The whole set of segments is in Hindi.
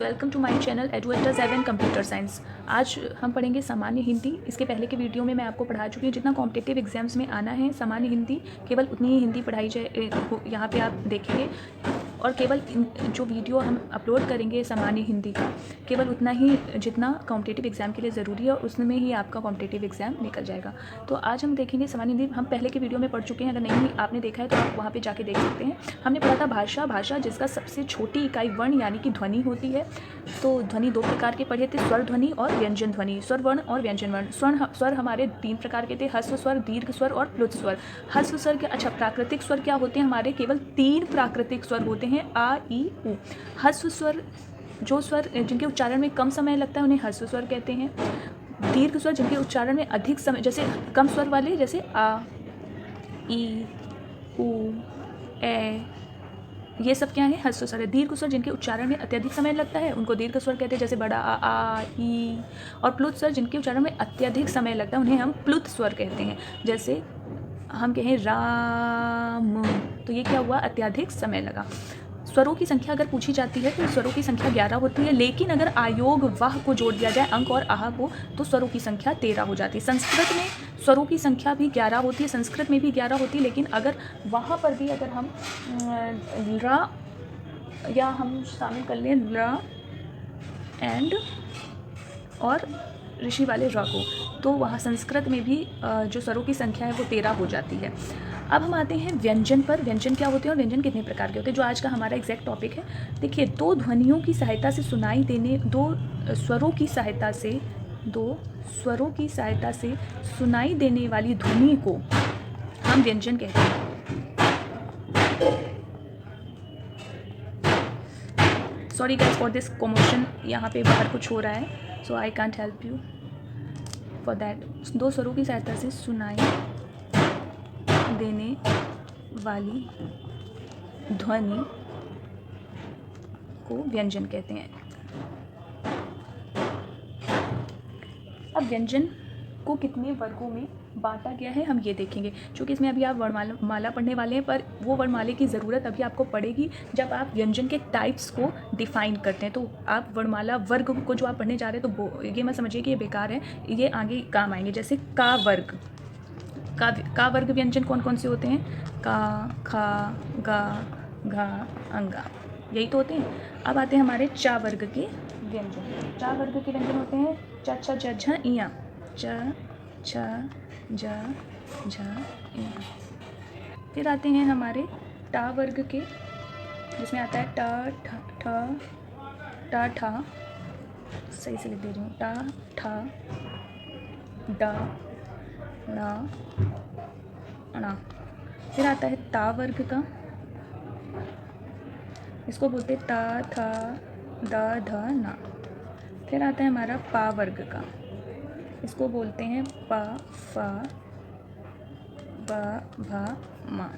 Welcome to my channel Eduator 7 computer science. आज हम पढ़ेंगे सामान्य हिंदी। इसके पहले के वीडियो में मैं आपको पढ़ा चुकी हूँ जितना कॉम्पिटिटिव एग्जाम्स में आना है सामान्य हिंदी, केवल उतनी ही हिंदी पढ़ाई जाए। यहाँ पे आप देखेंगे और केवल जो वीडियो हम अपलोड करेंगे सामान्य हिंदी का, केवल उतना ही जितना कॉम्पिटिटिव एग्ज़ाम के लिए ज़रूरी है और उसमें ही आपका कॉम्पिटिटिव एग्ज़ाम निकल जाएगा। तो आज हम देखेंगे सामान्य हिंदी। हम पहले के वीडियो में पढ़ चुके हैं, अगर नहीं आपने देखा है तो आप वहाँ पे जाके देख सकते हैं। हमने पढ़ा था भाषा। भाषा जिसका सबसे छोटी इकाई वर्ण यानी कि ध्वनि होती है। तो ध्वनि दो प्रकार के पढ़े थे, स्वर ध्वनि और व्यंजन ध्वनि। स्वर वर्ण और व्यंजन वर्ण। स्वर हमारे 3 प्रकार के थे, ह्रस्व स्वर, दीर्घ स्वर और प्लुत स्वर। ह्रस्व स्वर के प्राकृतिक स्वर क्या होते हैं? हमारे केवल 3 प्राकृतिक स्वर होते हैं, आ ई उ। ह्रस्व स्वर जो स्वर जिनके उच्चारण में कम समय लगता है उन्हें ह्रस्व स्वर कहते हैं। दीर्घ स्वर जिनके उच्चारण में अधिक समय, जैसे कम स्वर वाले, जैसे आ ई उ ए, ये सब क्या है? ह्रस्व स्वर है। दीर्घ स्वर जिनके उच्चारण में अत्यधिक समय लगता है उनको दीर्घ स्वर कहते हैं, जैसे बड़ा आ ई। और प्लुत स्वर जिनके उच्चारण में अत्यधिक समय लगता है उन्हें हम प्लुत स्वर कहते हैं। जैसे हम कहें राम, तो ये क्या हुआ? अत्यधिक समय लगा। स्वरों की संख्या अगर पूछी जाती है तो स्वरों की संख्या 11 होती है, लेकिन अगर आयोग वाह को जोड़ दिया जाए, अंक और आह को, तो स्वरों की संख्या 13 हो जाती है। संस्कृत में स्वरों की संख्या भी 11 होती है, संस्कृत में भी 11 होती है, लेकिन अगर वहाँ पर भी अगर हम र या हम शामिल कर लें र एंड और ऋषि वाले र को, तो वहाँ संस्कृत में भी जो स्वरों की संख्या है वो 13 हो जाती है। अब हम आते हैं व्यंजन पर। व्यंजन क्या होते हैं और व्यंजन कितने प्रकार के होते हैं, जो आज का हमारा एग्जैक्ट टॉपिक है। देखिए, दो स्वरों की सहायता से सुनाई देने वाली ध्वनि को हम व्यंजन कहते हैं। Sorry guys for this commotion, यहाँ पे बाहर कुछ हो रहा है, सो I can't help you for that. दो स्वरों की सहायता से सुनाई देने वाली ध्वनि को व्यंजन कहते हैं। अब व्यंजन को कितने वर्गों में बांटा गया है हम ये देखेंगे, क्योंकि इसमें अभी आप वर्णमाला पढ़ने वाले हैं, पर वो वर्णमाला की ज़रूरत अभी आपको पड़ेगी जब आप व्यंजन के टाइप्स को डिफाइन करते हैं। तो आप वर्णमाला वर्ग को जो आप पढ़ने जा रहे हैं तो ये मत समझिए कि ये बेकार है, ये आगे काम आएंगे। जैसे का वर्ग, का वर्ग व्यंजन कौन कौन से होते हैं? का, खा, गा, घा, अंगा, यही तो होते हैं। अब आते हैं हमारे चा वर्ग के व्यंजन। चा वर्ग के व्यंजन होते हैं च, छ, ज, झ, इया। च, छ, ज, झ, इया। फिर आते हैं हमारे टा वर्ग के, जिसमें आता है ट, ठ, टा, ठा, सही से लिख दे रही हूँ, टा, ठा, डा, ना, अना। फिर आता है ता वर्ग का, इसको बोलते हैं ता, था, दा, धा, ना। फिर आता है हमारा पा वर्ग का, इसको बोलते हैं पा, फा, बा, भा, मा।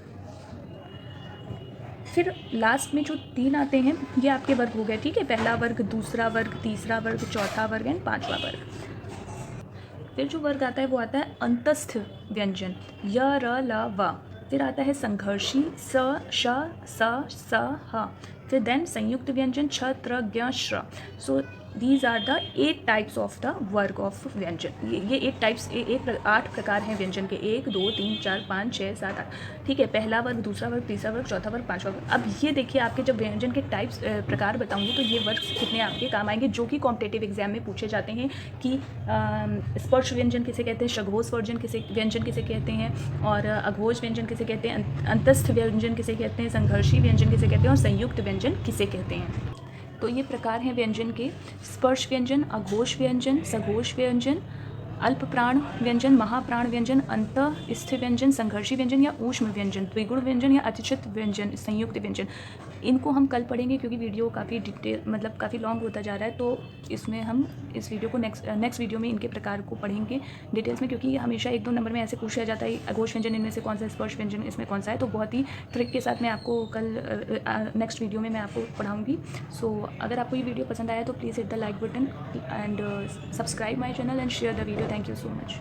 फिर लास्ट में जो 3 आते हैं ये आपके वर्ग हो गए, ठीक है। पहला वर्ग, दूसरा वर्ग, तीसरा वर्ग, चौथा वर्ग एंड 5वां वर्ग। फिर जो वर्ग आता है वो आता है अंतस्थ व्यंजन, य, र, ल, व। फिर आता है संघर्षी, स, श, स, ह। फिर देन संयुक्त व्यंजन, छ, त्र, ज्ञ, श्र। So these are the 8 types of the वर्ग ऑफ व्यंजन। ये 8 टाइप्स, 8 प्रकार हैं व्यंजन के, 1 2 3 4 5 6 7 8, ठीक है। पहला वर्ग, दूसरा वर्ग, तीसरा वर्ग, चौथा वर्ग, 5वां वर्ग। अब ये देखिए, आपके जब व्यंजन के टाइप्स प्रकार बताऊंगी तो ये वर्ग कितने आपके काम आएंगे, जो कि कॉम्पिटिटिव एग्जाम में पूछे जाते हैं कि स्पर्श व्यंजन किसे कहते हैं, शघोष व्यंजन किसे कहते हैं, और अघोष व्यंजन किसे कहते हैं, अंतस्थ व्यंजन किसे कहते हैं, संघर्षी व्यंजन किसे कहते हैं, और संयुक्त व्यंजन किसे कहते हैं। तो ये प्रकार हैं व्यंजन के: स्पर्श व्यंजन, अघोष व्यंजन, सघोष व्यंजन, अल्प प्राण व्यंजन, महाप्राण व्यंजन, अंतस्थ व्यंजन, संघर्षी व्यंजन या ऊष्म व्यंजन, द्विगुण व्यंजन या अतिचित व्यंजन, संयुक्त व्यंजन। इनको हम कल पढ़ेंगे क्योंकि वीडियो काफ़ी डिटेल, मतलब काफ़ी लॉन्ग होता जा रहा है। तो इसमें हम इस वीडियो को नेक्स्ट वीडियो में इनके प्रकार को पढ़ेंगे डिटेल्स में, क्योंकि हमेशा 1-2 नंबर में ऐसे पूछा जाता है अघोष व्यंजन इनमें से कौन सा, स्पर्श व्यंजन इसमें कौन सा है। तो बहुत ही ट्रिक के साथ मैं आपको कल नेक्स्ट वीडियो में मैं आपको पढ़ाऊँगी। सो अगर आपको ये वीडियो पसंद आया तो please hit the like button and subscribe my channel and share the video. Thank you so much.